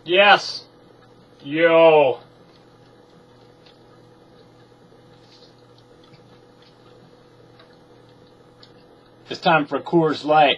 Yes. Yo. It's time for Coors Light.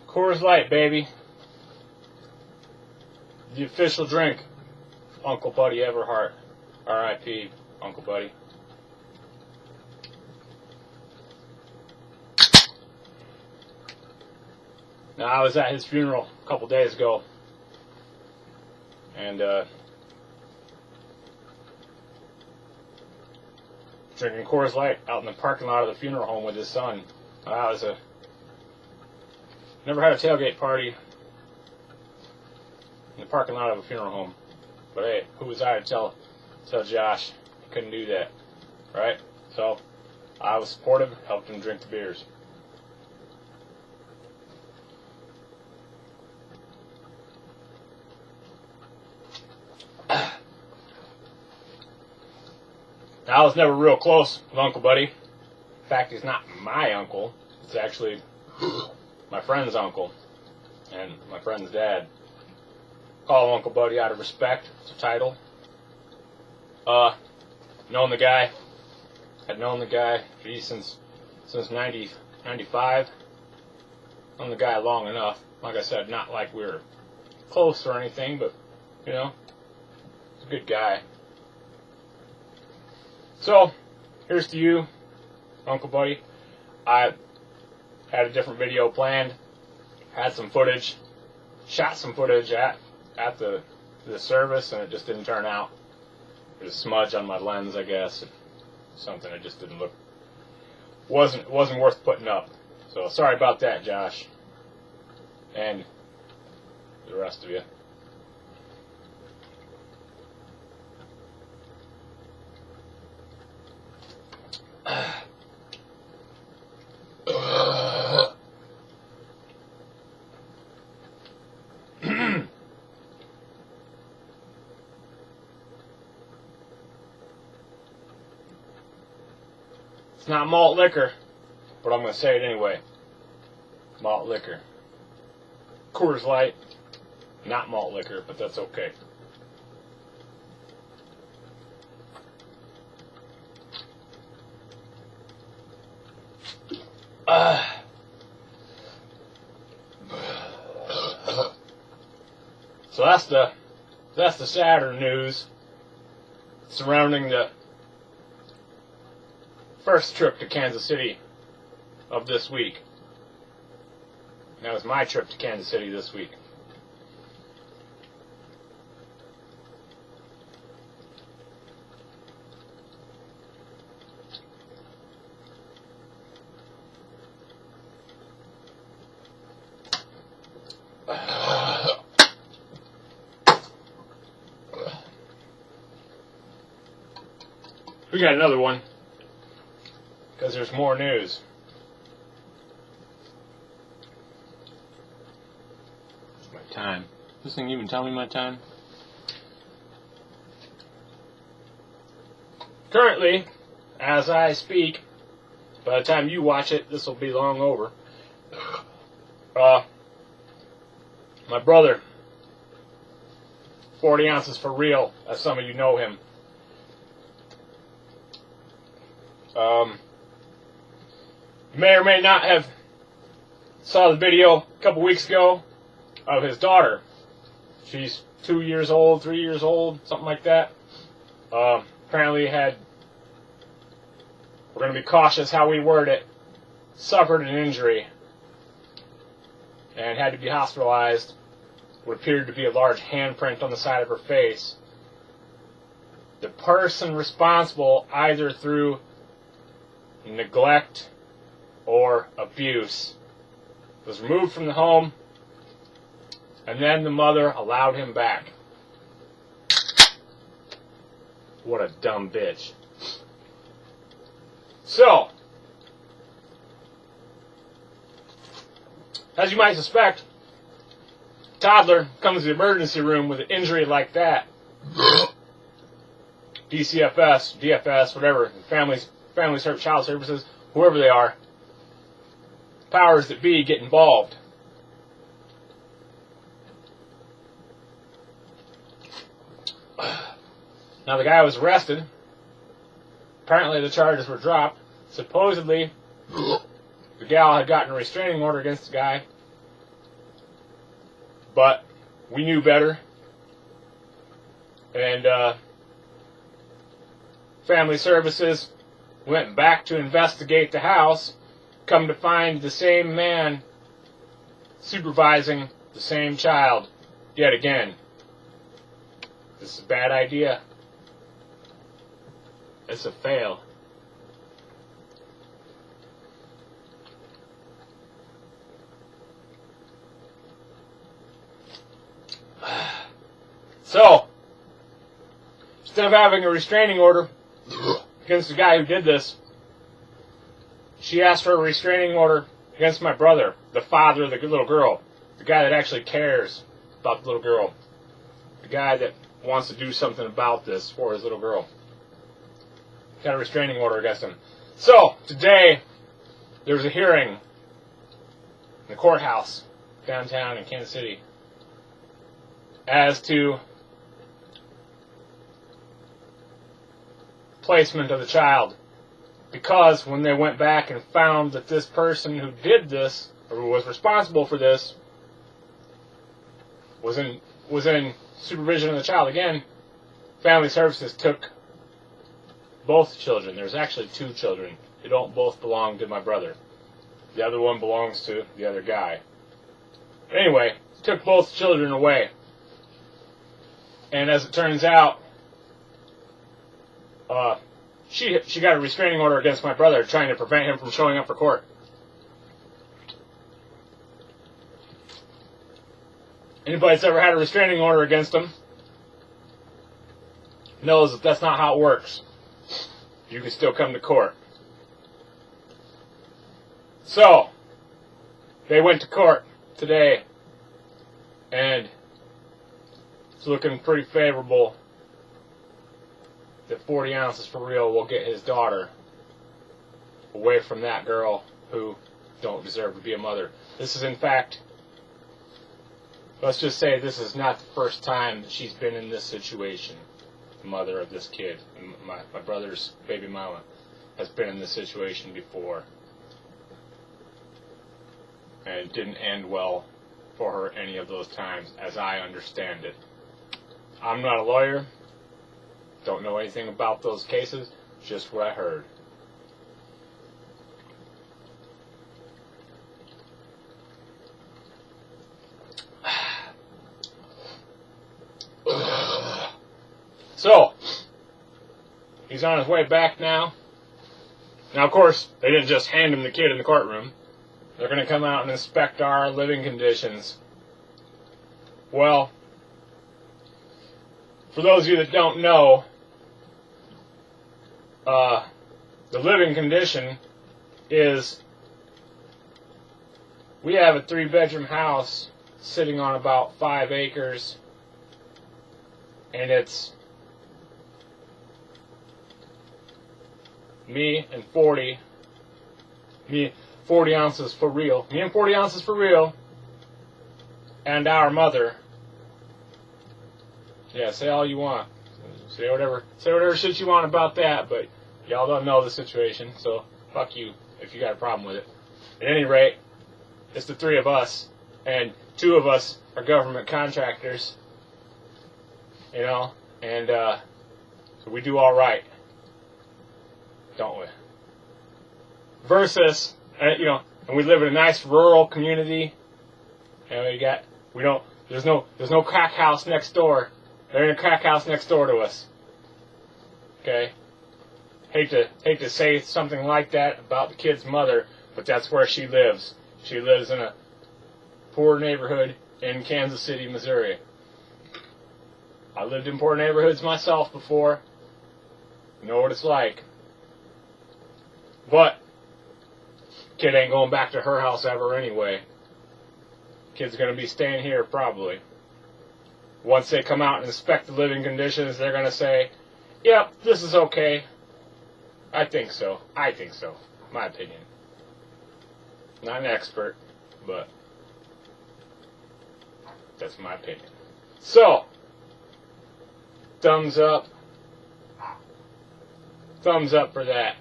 Coors Light, baby. The official drink. Uncle Buddy Everhart. R.I.P. Uncle Buddy. Now, I was at his funeral a couple days ago. And, drinking Coors Light out in the parking lot of the funeral home with his son. Never had a tailgate party in the parking lot of a funeral home. But hey, who was I to tell Josh he couldn't do that, right? So, I was supportive, helped him drink the beers. I was never real close with Uncle Buddy. In fact, he's not my uncle. It's actually my friend's uncle and my friend's dad. Call him Uncle Buddy out of respect. It's a title. Known the guy. Had known the guy, since 95. Known the guy long enough. Like I said, not like we were close or anything, but, you know, he's a good guy. So, here's to you, Uncle Buddy. I had a different video planned, had some footage, shot some footage at the service, and it just didn't turn out. There's a smudge on my lens, I guess. Something that just didn't look, wasn't worth putting up. So, sorry about that, Josh. And the rest of you. It's not malt liquor, but I'm going to say it anyway. Malt liquor. Coors Light, not malt liquor, but that's okay. So that's the sadder news surrounding the first trip to Kansas City of this week. That was my trip to Kansas City this week. We got another one, because there's more news. What's my time? This thing even tell me my time? Currently, as I speak, by the time you watch it, this will be long over. My brother, 40 ounces for real, as some of you know him. You may or may not have saw the video a couple weeks ago of his daughter. She's 2 years old, 3 years old, something like that. Apparently we're going to be cautious how we word it, suffered an injury and had to be hospitalized. What appeared to be a large handprint on the side of her face. The person responsible, either through neglect or abuse, was removed from the home, and then the mother allowed him back. What a dumb bitch. So, as you might suspect, toddler comes to the emergency room with an injury like that. DCFS, DFS, whatever, Family Child Services, whoever they are, powers that be get involved. Now the guy was arrested. Apparently the charges were dropped. Supposedly the gal had gotten a restraining order against the guy. But we knew better. And Family Services went back to investigate the house. Come to find the same man supervising the same child yet again. This is a bad idea. It's a fail. So, instead of having a restraining order against the guy who did this, she asked for a restraining order against my brother, the father of the little girl, the guy that actually cares about the little girl, the guy that wants to do something about this for his little girl. Got a restraining order against him. So, today, there was a hearing in the courthouse downtown in Kansas City as to placement of the child. Because when they went back and found that this person who did this, or who was responsible for this, was in supervision of the child again, Family Services took both children. There's actually 2 children. They don't both belong to my brother. The other one belongs to the other guy. Anyway, took both children away. And as it turns out, she got a restraining order against my brother, trying to prevent him from showing up for court. Anybody that's ever had a restraining order against them knows that that's not how it works. You can still come to court. So, they went to court today, and it's looking pretty favorable that 40 ounces for real will get his daughter away from that girl who don't deserve to be a mother. This is, in fact, let's just say this is not the first time that she's been in this situation. The mother of this kid, my brother's baby mama, has been in this situation before. And it didn't end well for her any of those times, as I understand it. I'm not a lawyer. Don't know anything about those cases. Just what I heard. So, he's on his way back now. Now, of course, they didn't just hand him the kid in the courtroom. They're going to come out and inspect our living conditions. Well, for those of you that don't know, the living condition is we have a 3-bedroom house sitting on about 5 acres, and it's me and 40 ounces for real. Me and 40 ounces for real. And our mother. Yeah, say all you want. Say whatever shit you want about that, but y'all don't know the situation, so fuck you if you got a problem with it. At any rate, it's the 3 of us, and 2 of us are government contractors. You know, and so we do all right. Don't we? Versus, you know, and we live in a nice rural community, and there's no crack house next door. There ain't a crack house next door to us. Okay? Hate to say something like that about the kid's mother, but that's where she lives. She lives in a poor neighborhood in Kansas City, Missouri. I lived in poor neighborhoods myself before. Know what it's like. But kid ain't going back to her house ever anyway. Kid's going to be staying here probably. Once they come out and inspect the living conditions, they're going to say, yep, this is okay. I think so. My opinion. Not an expert, but that's my opinion. So, thumbs up. Thumbs up for that.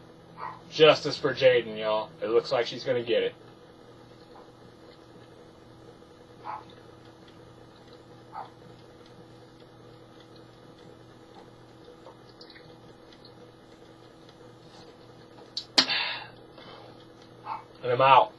Justice for Jayden, y'all. It looks like she's going to get it. And I'm out.